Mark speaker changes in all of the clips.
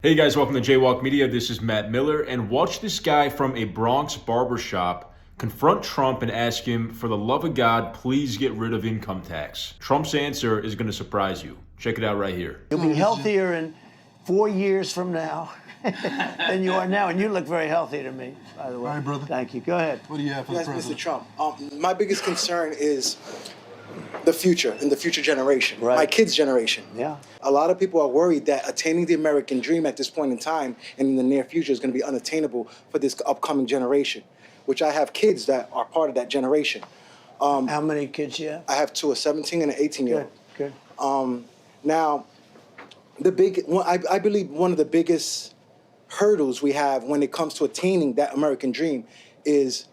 Speaker 1: Hey guys, welcome to JayWalk Media. This is Matt Miller, and watch this guy from a Bronx barbershop confront Trump and ask him, for the love of God, please get rid of income tax. Trump's answer is going to surprise you. Check it out right here.
Speaker 2: You'll be healthier in 4 years from now than you are now, and you look very healthy to me, by the way.
Speaker 3: All right, brother.
Speaker 2: Thank you. Go ahead.
Speaker 3: What do you have for the
Speaker 4: Yes,
Speaker 3: president?
Speaker 4: Mr. Trump. My biggest concern is the future and the future generation,
Speaker 2: Right.
Speaker 4: my kids' generation.
Speaker 2: Yeah.
Speaker 4: A lot of people are worried that attaining the American dream at this point in time and in the near future is going to be unattainable for this upcoming generation, which I have kids that are part of that generation.
Speaker 2: How many kids you have?
Speaker 4: I have two, a 17 and an 18-year-old.
Speaker 2: Good.
Speaker 4: Now, I believe one of the biggest hurdles we have when it comes to attaining that American dream is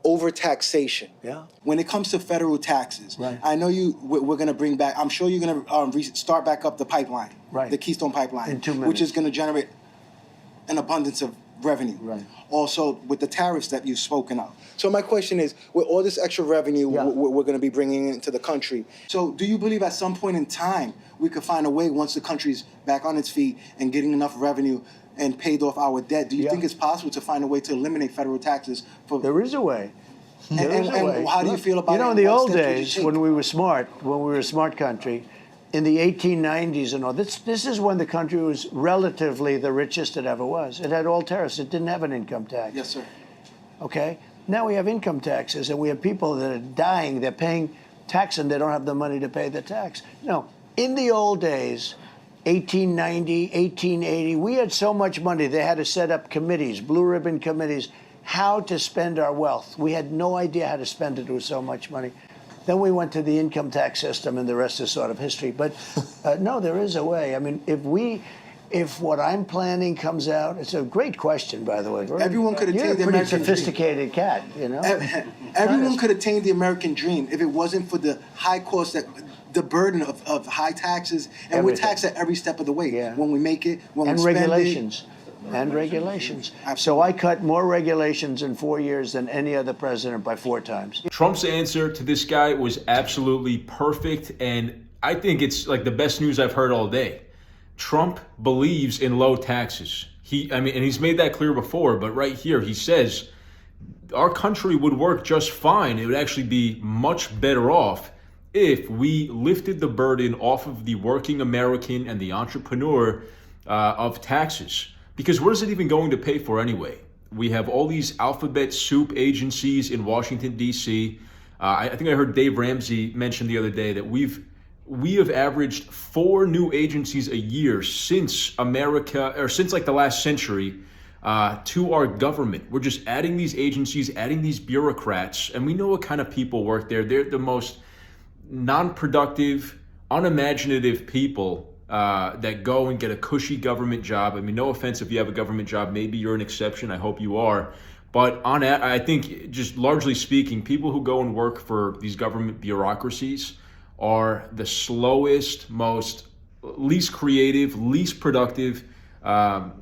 Speaker 4: overtaxation.
Speaker 2: Yeah.
Speaker 4: When it comes to federal taxes,
Speaker 2: Right.
Speaker 4: I know we're going to bring back, I'm sure you're going to start back up the pipeline,
Speaker 2: Right.
Speaker 4: the Keystone Pipeline,
Speaker 2: In 2
Speaker 4: which is
Speaker 2: minutes.
Speaker 4: going to generate an abundance of revenue.
Speaker 2: Right.
Speaker 4: Also, with the tariffs that you've spoken of. So my question is, with all this extra revenue
Speaker 2: Yeah.
Speaker 4: we're going to be bringing into the country, so do you believe at some point in time we could find a way, once the country's back on its feet and getting enough revenue and paid off our debt, do you
Speaker 2: Yeah.
Speaker 4: think it's possible to find a way to eliminate federal taxes for?
Speaker 2: There is a way. There is a
Speaker 4: and
Speaker 2: way.
Speaker 4: how do you feel about
Speaker 2: You know,
Speaker 4: it,
Speaker 2: in
Speaker 4: and
Speaker 2: the
Speaker 4: what
Speaker 2: old
Speaker 4: steps would you
Speaker 2: days,
Speaker 4: take?
Speaker 2: when we were a smart country, in the 1890s and all, this is when the country was relatively the richest it ever was. It had all tariffs. It didn't have an income tax.
Speaker 4: Yes, sir.
Speaker 2: Okay? Now we have income taxes, and we have people that are dying. They're paying tax, and they don't have the money to pay the tax. No, in the old days, 1890, 1880, we had so much money, they had to set up committees, blue ribbon committees, how to spend our wealth. We had no idea how to spend it with so much money. Then we went to the income tax system, and the rest is sort of history. But no, there is a way. I mean, if what I'm planning comes out, it's a great question, by the way.
Speaker 4: Everyone could
Speaker 2: You're
Speaker 4: attain
Speaker 2: a
Speaker 4: the
Speaker 2: pretty
Speaker 4: American dream.
Speaker 2: sophisticated cat, you know.
Speaker 4: Everyone could attain the American dream if it wasn't for the high cost, the burden of high taxes, and
Speaker 2: Everything.
Speaker 4: we're taxed at every step of the way.
Speaker 2: Yeah.
Speaker 4: When we make it, when
Speaker 2: And
Speaker 4: we spend
Speaker 2: regulations. And regulations. So I cut more regulations in 4 years than any other president by 4 times.
Speaker 1: Trump's answer to this guy was absolutely perfect, and I think it's like the best news I've heard all day. Trump believes in low taxes. And he's made that clear before, but right here he says our country would work just fine. It would actually be much better off if we lifted the burden off of the working American and the entrepreneur of taxes. Because what is it even going to pay for anyway? We have all these alphabet soup agencies in Washington, D.C. I think I heard Dave Ramsey mention the other day that we have averaged 4 new agencies a year since America, or since like the last century, to our government. We're just adding these agencies, adding these bureaucrats, and we know what kind of people work there. They're the most non-productive, unimaginative people that go and get a cushy government job. I mean, no offense if you have a government job, maybe you're an exception. I hope you are. But I think, just largely speaking, people who go and work for these government bureaucracies are the slowest, least creative, least productive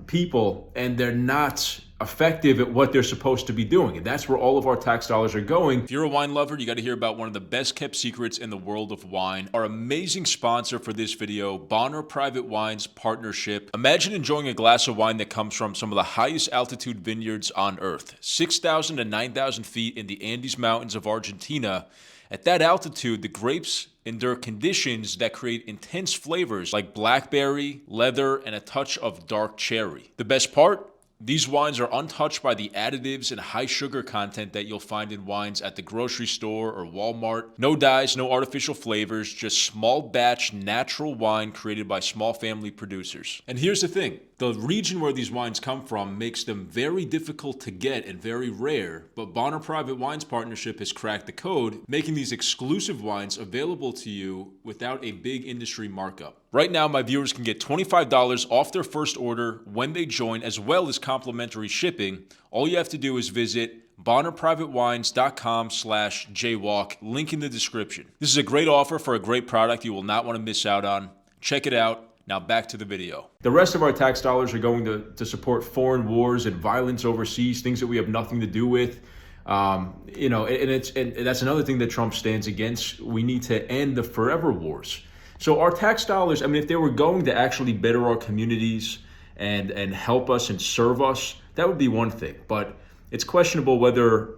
Speaker 1: people, and they're not effective at what they're supposed to be doing. And that's where all of our tax dollars are going. If you're a wine lover, you got to hear about one of the best kept secrets in the world of wine. Our amazing sponsor for this video, Bonner Private Wines Partnership. Imagine enjoying a glass of wine that comes from some of the highest altitude vineyards on earth, 6,000 to 9,000 feet in the Andes Mountains of Argentina. At that altitude, the grapes endure conditions that create intense flavors like blackberry, leather, and a touch of dark cherry. The best part? These wines are untouched by the additives and high sugar content that you'll find in wines at the grocery store or Walmart. No dyes, no artificial flavors, just small batch natural wine created by small family producers. And here's the thing. The region where these wines come from makes them very difficult to get and very rare, but Bonner Private Wines Partnership has cracked the code, making these exclusive wines available to you without a big industry markup. Right now, my viewers can get $25 off their first order when they join, as well as complimentary shipping. All you have to do is visit BonnerPrivateWines.com/JayWalk, link in the description. This is a great offer for a great product you will not want to miss out on. Check it out. Now back to the video. The rest of our tax dollars are going to support foreign wars and violence overseas, things that we have nothing to do with. And that's another thing that Trump stands against. We need to end the forever wars. So our tax dollars, I mean, if they were going to actually better our communities and help us and serve us, that would be one thing. But it's questionable whether,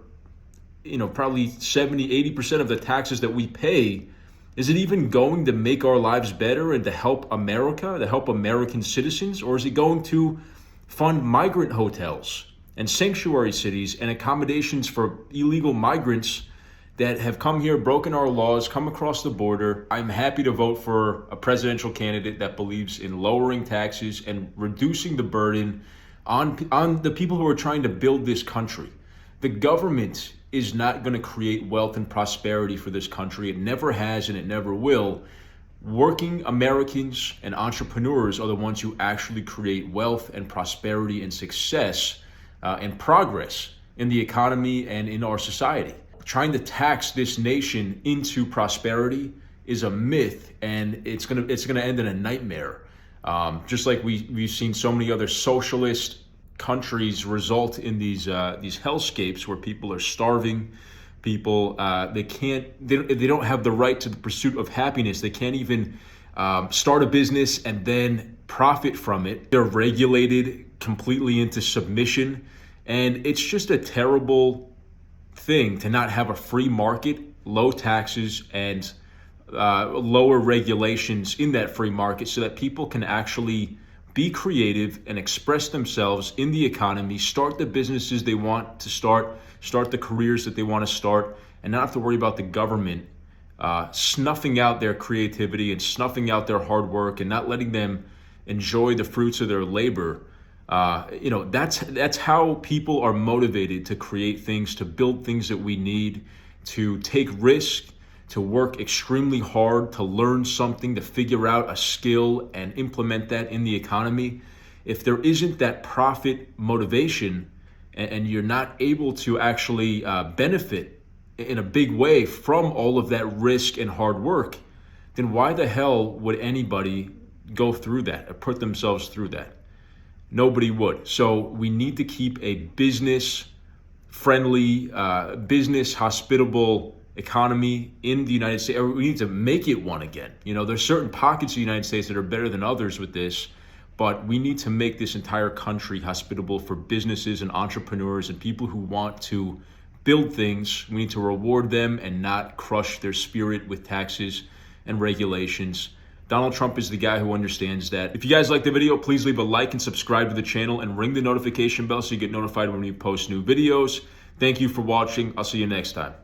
Speaker 1: probably 70, 80% of the taxes that we pay, is it even going to make our lives better and to help America, to help American citizens? Or is it going to fund migrant hotels and sanctuary cities and accommodations for illegal migrants that have come here, broken our laws, come across the border? I'm happy to vote for a presidential candidate that believes in lowering taxes and reducing the burden on the people who are trying to build this country. The government is not going to create wealth and prosperity for this country. It never has and it never will. Working Americans and entrepreneurs are the ones who actually create wealth and prosperity and success and progress in the economy and in our society. Trying to tax this nation into prosperity is a myth, and it's gonna end in a nightmare. Just like we've seen so many other socialist countries result in these hellscapes where people are starving. People they don't have the right to the pursuit of happiness. They can't even start a business and then profit from it. They're regulated completely into submission, and it's just a terrible thing to not have a free market, low taxes, and lower regulations in that free market so that people can actually be creative and express themselves in the economy, start the businesses they want to start the careers that they want to start, and not have to worry about the government snuffing out their creativity and snuffing out their hard work and not letting them enjoy the fruits of their labor. That's how people are motivated to create things, to build things that we need, to take risk, to work extremely hard, to learn something, to figure out a skill and implement that in the economy. If there isn't that profit motivation and you're not able to actually benefit in a big way from all of that risk and hard work, then why the hell would anybody go through that or put themselves through that? Nobody would. So we need to keep a business-friendly, business-hospitable economy in the United States. We need to make it one again. There's certain pockets of the United States that are better than others with this, but we need to make this entire country hospitable for businesses and entrepreneurs and people who want to build things. We need to reward them and not crush their spirit with taxes and regulations. Donald Trump is the guy who understands that. If you guys like the video, please leave a like and subscribe to the channel and ring the notification bell so you get notified when we post new videos. Thank you for watching. I'll see you next time.